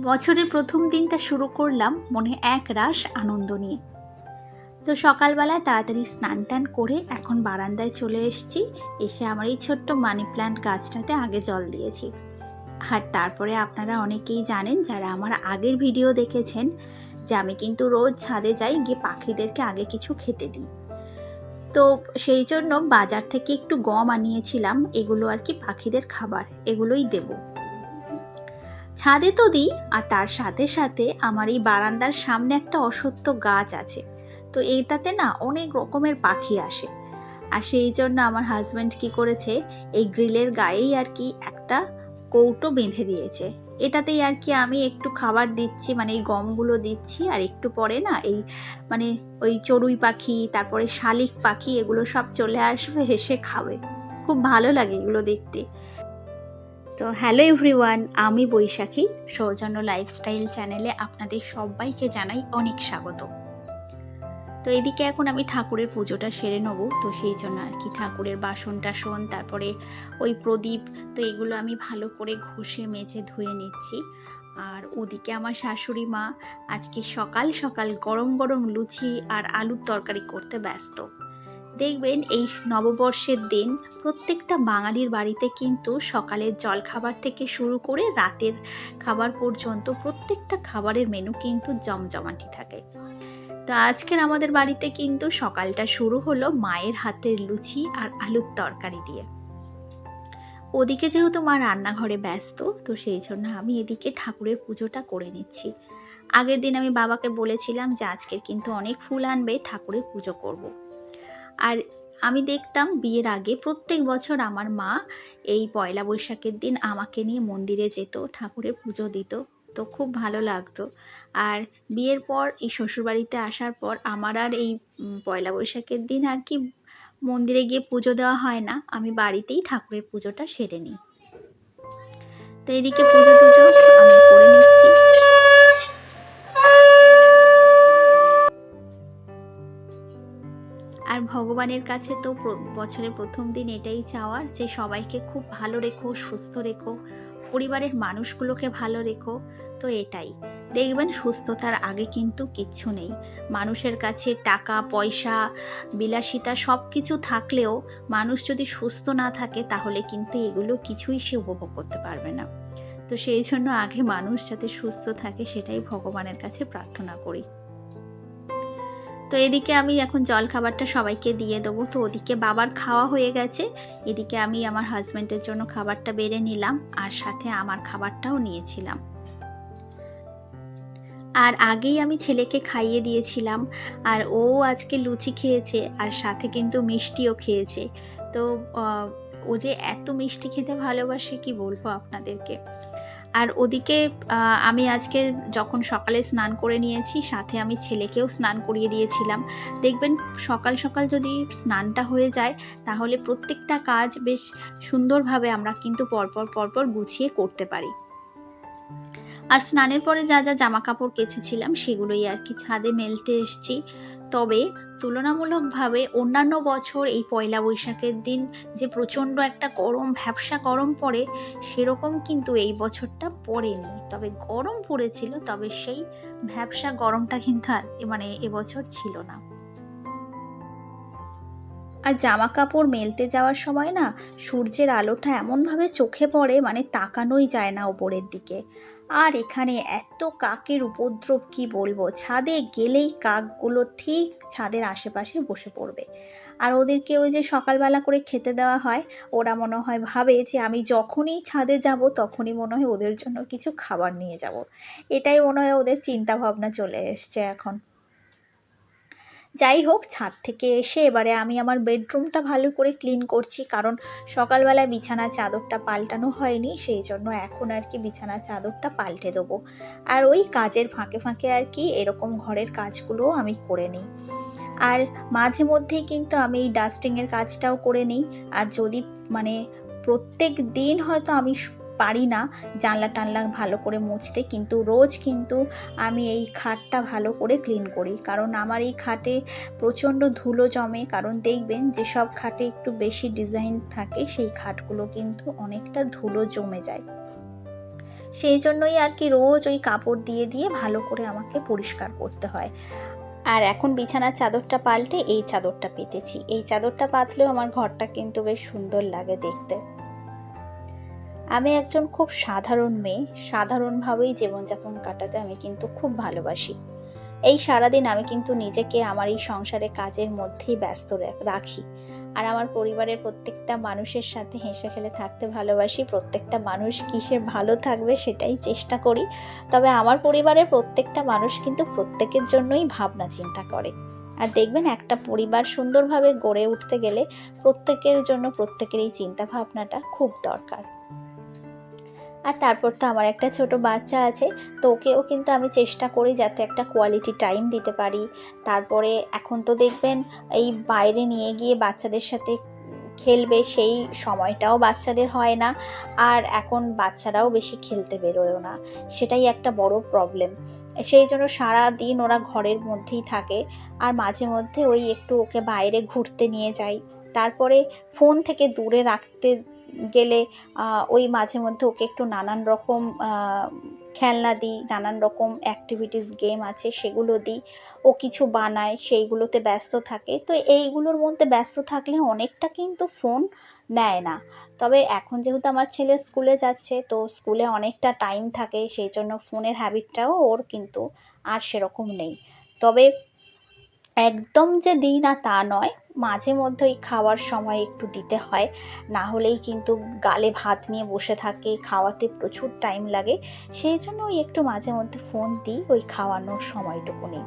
বছরের প্রথম দিনটা শুরু করলাম মনে এক রাশ আনন্দ নিয়ে। তো সকালবেলায় তাড়াতাড়ি স্নান টান করে এখন বারান্দায় চলে এসেছি। এসে আমার এই ছোট্ট মানি প্ল্যান্ট গাছটাতে আগে জল দিয়েছি। আর তারপরে আপনারা অনেকেই জানেন, যারা আমার আগের ভিডিও দেখেছেন, যে আমি কিন্তু রোজ ছাদে যাই, গিয়ে পাখিদেরকে আগে কিছু খেতে দিই। তো সেই জন্য বাজার থেকে একটু গম আনিয়েছিলাম, এগুলো আর কি পাখিদের খাবার, এগুলোই দেবো। ছাদে তো দিই, আর তার সাথে সাথে আমার এই বারান্দার সামনে একটা অশ্বত্থ গাছ আছে। তো এইটাতে না অনেক রকমের পাখি আসে। আর সেই জন্য আমার হাজব্যান্ড কি করেছে, এই গ্রিলের গায়েই আর কি একটা কৌটো বেঁধে দিয়েছে। এটাতেই আর কি আমি একটু খাবার দিচ্ছি, মানে এই গমগুলো দিচ্ছি। আর একটু পরে না এই মানে ওই চড়ুই পাখি, তারপরে শালিক পাখি, এগুলো সব চলে আসবে, হেসে খাবে। খুব ভালো লাগে এগুলো দেখতে। তো হ্যালো এভরিওয়ান, আমি বৈশাখী। সৌজন্য লাইফস্টাইল চ্যানেলে আপনাদের সবাইকে জানাই অনেক স্বাগত। তো এদিকে এখন আমি ঠাকুরের পুজোটা সেরে নেব। তো সেই জন্য আর কি ঠাকুরের বাসন টাসন, তারপরে ওই প্রদীপ, তো এগুলো আমি ভালো করে ঘষে মেজে ধুয়ে নিচ্ছি। আর ওদিকে আমার শাশুড়ি মা আজকে সকাল সকাল গরম গরম লুচি আর আলুর তরকারি করতে ব্যস্ত। দেখবেন এই নববর্ষের দিন প্রত্যেকটা বাঙালির বাড়িতে কিন্তু সকালের জলখাবার থেকে শুরু করে রাতের খাবার পর্যন্ত প্রত্যেকটা খাবারের মেনু কিন্তু জমজমাটি থাকে। তো আজকের আমাদের বাড়িতে কিন্তু সকালটা শুরু হলো মায়ের হাতের লুচি আর আলুর তরকারি দিয়ে। ওদিকে যেহেতু মা রান্নাঘরে ব্যস্ত, তো সেই জন্য আমি এদিকে ঠাকুরের পুজোটা করে নিচ্ছি। আগের দিন আমি বাবাকে বলেছিলাম যে আজকের কিন্তু অনেক ফুল আনবে, ঠাকুরের পুজো করব। আর আমি দেখতাম বিয়ের আগে প্রত্যেক বছর আমার মা এই পয়লা বৈশাখের দিন আমাকে নিয়ে মন্দিরে যেত, ঠাকুরের পুজো দিত। তো খুব ভালো লাগতো। আর বিয়ের পর এই শ্বশুরবাড়িতে আসার পর আমার আর এই পয়লা বৈশাখের দিন আর কি মন্দিরে গিয়ে পুজো দেওয়া হয় না, আমি বাড়িতেই ঠাকুরের পুজোটা সেরে নিই। তো এদিকে পুজো টুজো আমি করে নিচ্ছি। আর ভগবানের কাছে তো বছরের প্রথম দিন এটাই চাওয়ার, যে সবাইকে খুব ভালো রেখো, সুস্থ রেখো, পরিবারের মানুষগুলোকে ভালো রেখো। তো এটাই দেখবেন, সুস্থতার আগে কিন্তু কিচ্ছু নেই। মানুষের কাছে টাকা পয়সা বিলাসিতা সব কিছু থাকলেও মানুষ যদি সুস্থ না থাকে, তাহলে কিন্তু এগুলো কিছুই সে উপভোগ করতে পারবে না। তো সেই জন্য আগে মানুষ যাতে সুস্থ থাকে, সেটাই ভগবানের কাছে প্রার্থনা করি। তো এদিকে আমি এখন জল খাবারটা সবাইকে দিয়ে দেবো। তো ওদিকে বাবার খাওয়া হয়ে গেছে, এদিকে আমি আমার হাজব্যান্ডের জন্য খাবারটা বেড়ে নিলাম, আর সাথে আমার খাবারটাও নিয়েছিলাম। আর আগেই আমি ছেলেকে খাইয়ে দিয়েছিলাম, আর ও আজকে লুচি খেয়েছে, আর সাথে কিন্তু মিষ্টিও খেয়েছে। তো ও যে এত মিষ্টি খেতে ভালোবাসে, কি বলবো আপনাদেরকে। আর ওদিকে আমি আজকে যখন সকালে স্নান করে নিয়েছি, সাথে আমি ছেলেকেও স্নান করিয়ে দিয়েছিলাম। দেখবেন সকাল সকাল যদি স্নানটা হয়ে যায়, তাহলে প্রত্যেকটা কাজ বেশ সুন্দরভাবে আমরা কিন্তু পরপর গুছিয়ে করতে পারি। আর স্নানের পরে যা যা জামা কাপড় কেচেছিলাম, সেগুলোই আর কি ছাদে মেলতে এসেছি। তবে তুলনামূলকভাবে অন্যান্য বছর এই পয়লা বৈশাখের দিন যে প্রচণ্ড একটা গরম, ভ্যাপসা গরম পড়ে, সেরকম কিন্তু এই বছরটা পড়েনি। তবে গরম পড়েছিল, তবে সেই ভ্যাপসা গরমটা কিন্তু মানে এবছর ছিল না। আর জামা কাপড় মেলতে যাওয়ার সময় না সূর্যের আলোটা এমনভাবে চোখে পড়ে, মানে তাকানোই যায় না ওপরের দিকে। আর এখানে এত কাকের উপদ্রব, কি বলবো, ছাদে গেলেই কাকগুলো ঠিক ছাদের আশেপাশে বসে পড়বে। আর ওদেরকে ওই যে সকালবেলা করে খেতে দেওয়া হয়, ওরা মনে হয় ভাবে যে আমি যখনই ছাদে যাব তখনই মনে হয় ওদের জন্য কিছু খাবার নিয়ে যাব। এটাই মনে হয় ওদের চিন্তা ভাবনা চলে এসছে এখন। যাই হোক, ছাদ থেকে এসে এবারে আমি আমার বেডরুমটা ভালো করে ক্লিন করছি, কারণ সকালবেলায় বিছানার চাদরটা পাল্টানো হয়নি, সেই জন্য এখন আর কি বিছানার চাদরটা পাল্টে দেবো। আর ওই কাজের ফাঁকে ফাঁকে আর কি এরকম ঘরের কাজগুলোও আমি করে নিই। আর মাঝে মধ্যেই কিন্তু আমি এই ডাস্টিংয়ের কাজটাও করে নিই। আর যদি মানে প্রত্যেক দিন হয়তো আমি পারি না জানলা টানলা ভালো করে মুছতে, কিন্তু রোজ কিন্তু আমি এই খাটটা ভালো করে ক্লিন করি, কারণ আমার এই খাটে প্রচণ্ড ধুলো জমে। কারণ দেখবেন যেসব খাটে একটু বেশি ডিজাইন থাকে, সেই খাটগুলো কিন্তু অনেকটা ধুলো জমে যায়। সেই জন্যই আর কি রোজ ওই কাপড় দিয়ে দিয়ে ভালো করে আমাকে পরিষ্কার করতে হয়। আর এখন বিছানার চাদরটা পাল্টে এই চাদরটা পেতেছি। এই চাদরটা পাতলেও আমার ঘরটা কিন্তু বেশ সুন্দর লাগে দেখতে। আমি একজন খুব সাধারণ মেয়ে, সাধারণভাবেই জীবনযাপন কাটাতে আমি কিন্তু খুব ভালোবাসি। এই সারাদিন আমি কিন্তু নিজেকে আমার এই সংসারে কাজের মধ্যেই ব্যস্ত রাখি। আর আমার পরিবারের প্রত্যেকটা মানুষের সাথে হেসে খেলে থাকতে ভালোবাসি। প্রত্যেকটা মানুষ কিসে ভালো থাকবে সেটাই চেষ্টা করি। তবে আমার পরিবারের প্রত্যেকটা মানুষ কিন্তু প্রত্যেকের জন্যই ভাবনা চিন্তা করে। আর দেখবেন একটা পরিবার সুন্দরভাবে গড়ে উঠতে গেলে প্রত্যেকের জন্য প্রত্যেকের এই চিন্তা ভাবনাটা খুব দরকার। আর তারপর তো আমার একটা ছোট বাচ্চা আছে, তো ওকেও কিন্তু আমি চেষ্টা করি যাতে একটা কোয়ালিটি টাইম দিতে পারি। তারপরে এখন তো দেখবেন এই বাইরে নিয়ে গিয়ে বাচ্চাদের সাথে খেলবে সেই সময়টাও বাচ্চাদের হয় না। আর এখন বাচ্চারাও বেশি খেলতে বেরোয়ও না, সেটাই একটা বড় প্রবলেম। সেই জন্য সারাদিন ওরা ঘরের মধ্যেই থাকে। আর মাঝে মধ্যে ওই একটু ওকে বাইরে ঘুরতে নিয়ে যাই। তারপরে ফোন থেকে দূরে রাখতে গেলে ওই মাঝে মধ্যে ওকে একটু নানান রকম খেলনা দিই, নানান রকম অ্যাক্টিভিটিস গেম আছে সেগুলো দিই। ও কিছু বানায়, সেইগুলোতে ব্যস্ত থাকে। তো এইগুলোর মধ্যে ব্যস্ত থাকলে অনেকটা কিন্তু ফোন নেয় না। তবে এখন যেহেতু আমার ছেলে স্কুলে যাচ্ছে, তো স্কুলে অনেকটা টাইম থাকে, সেই জন্য ফোনের হ্যাবিটটাও ওর কিন্তু আর সেরকম নেই। তবে একদম যে দিই না তা নয়, মাঝে মধ্যে ওই খাওয়ার সময় একটু দিতে হয়, না হলেই কিন্তু গালে ভাত নিয়ে বসে থাকে, খাওয়াতে প্রচুর টাইম লাগে। সেই জন্য ওই একটু মাঝে মধ্যে ফোন দিই ওই খাওয়ানোর সময়টুকুনি।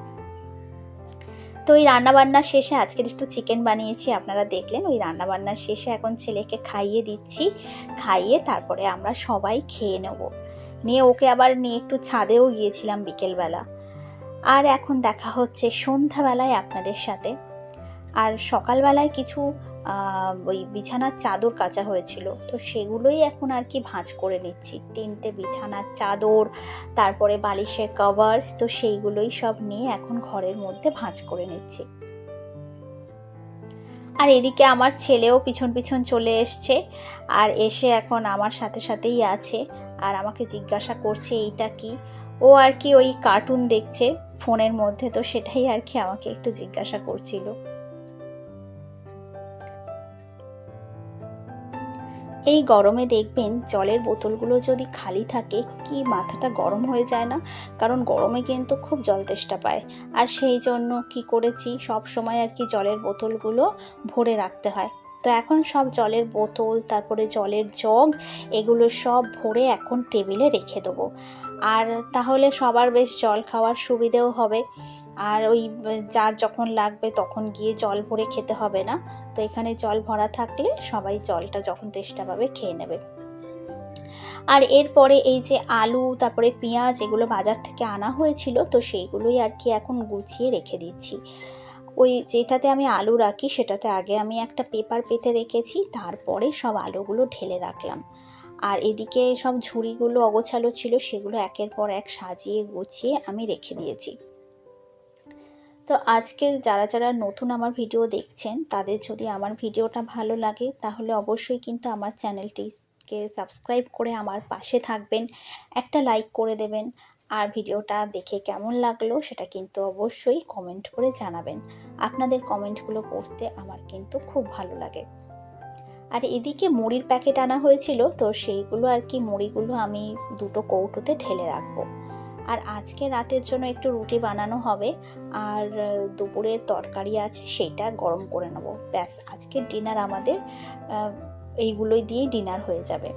তো ওই রান্নাবান্নার শেষে আজকের একটু চিকেন বানিয়েছি, আপনারা দেখলেন। ওই রান্নাবান্নার শেষে এখন ছেলেকে খাইয়ে দিচ্ছি, খাইয়ে তারপরে আমরা সবাই খেয়ে নেব। নিয়ে ওকে আবার নিয়ে একটু ছাদেও গিয়েছিলাম বিকেলবেলা। আর এখন দেখা হচ্ছে সন্ধ্যাবেলায় আপনাদের সাথে। আর সকালবেলায় কিছু ওই বিছানার চাদর কাচা হয়েছিল, তো সেগুলোই এখন আর কি ভাঁজ করে নিচ্ছি। 3টে বিছানার চাদর, তারপরে বালিশের কভার, তো সেইগুলোই সব নিয়ে এখন ঘরের মধ্যে ভাঁজ করে নিচ্ছি। আর এদিকে আমার ছেলেও পিছন পিছন চলে এসছে, আর এসে এখন আমার সাথে সাথেই আছে। আর আমাকে জিজ্ঞাসা করছে এইটা কি। ও আর কি ওই কার্টুন দেখছে ফোনের মধ্যে, তো সেটাই আর কি আমাকে একটু জিজ্ঞাসা করছিল। এই গরমে দেখবেন জলের বোতলগুলো যদি খালি থাকে কি মাথাটা গরম হয়ে যায় না? কারণ গরমে কিন্তু খুব জল তেষ্টা পায়। আর সেই জন্য কি করেছি, সব সময় আর কি জলের বোতলগুলো ভরে রাখতে হয়। তো এখন সব জলের বোতল, তারপরে জলের জগ, এগুলো সব ভরে এখন টেবিলে রেখে দেবো। আর তাহলে সবার বেশ জল খাওয়ার সুবিধেও হবে। আর ওই যার যখন লাগবে তখন গিয়ে জল ভরে খেতে হবে না। তো এখানে জল ভরা থাকলে সবাই জলটা যখন তেষ্টা পাবে খেয়ে নেবে। আর এরপরে এই যে আলু, তারপরে পেঁয়াজ, এগুলো বাজার থেকে আনা হয়েছিল, তো সেইগুলোই আর কি এখন গুছিয়ে রেখে দিচ্ছি। ওই যেটাতে আমি আলু রাখি সেটাতে আগে আমি একটা পেপার পেতে রেখেছি, তারপরে সব আলুগুলো ঢেলে রাখলাম। আর এদিকে সব ঝুড়িগুলো অগোছালো ছিল, সেগুলো একের পর এক সাজিয়ে গুছিয়ে আমি রেখে দিয়েছি। তো আজকের যারা যারা নতুন আমার ভিডিও দেখছেন, তাদের যদি আমার ভিডিওটা ভালো লাগে তাহলে অবশ্যই কিন্তু আমার চ্যানেলটিকে সাবস্ক্রাইব করে আমার পাশে থাকবেন, একটা লাইক করে দেবেন। আর ভিডিওটা দেখে কেমন লাগলো সেটা কিন্তু অবশ্যই কমেন্ট করে জানাবেন। আপনাদের কমেন্টগুলো পড়তে আমার কিন্তু খুব ভালো লাগে। আর এদিকে মুড়ির প্যাকেট আনা হয়েছিল, তো সেইগুলো আর কি মুড়িগুলো আমি 2টো কৌটোতে ঢেলে রাখবো। আর আজকে রাতের জন্য একটু রুটি বানানো হবে, আর দুপুরের তরকারি আছে সেইটা গরম করে নেব। ব্যাস, আজকের ডিনার আমাদের এইগুলোই দিয়েই ডিনার হয়ে যাবে।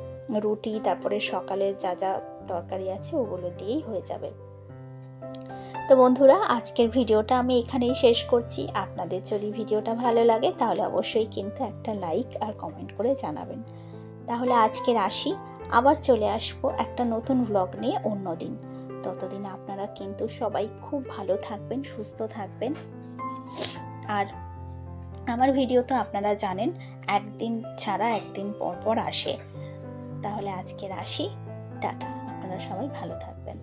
রুটি, তারপরে সকালের যা যা তরকারি আছে ওগুলো দিয়েই হয়ে যাবে। তো বন্ধুরা, আজকের ভিডিওটা আমি এখানেই শেষ করছি। আপনাদের যদি ভিডিওটা ভালো লাগে তাহলে অবশ্যই কিন্তু একটা লাইক আর কমেন্ট করে জানাবেন। তাহলে আজকের আসি, আবার চলে আসবো একটা নতুন ব্লগ নিয়ে অন্য দিন। ততদিন আপনারা কিন্তু সবাই খুব ভালো থাকবেন, সুস্থ থাকবেন। আর আমার ভিডিও তো আপনারা জানেন একদিন ছাড়া একদিন পর পর আসে। তাহলে আজকের আসি, টাটা। আপনারা সবাই ভালো থাকবেন।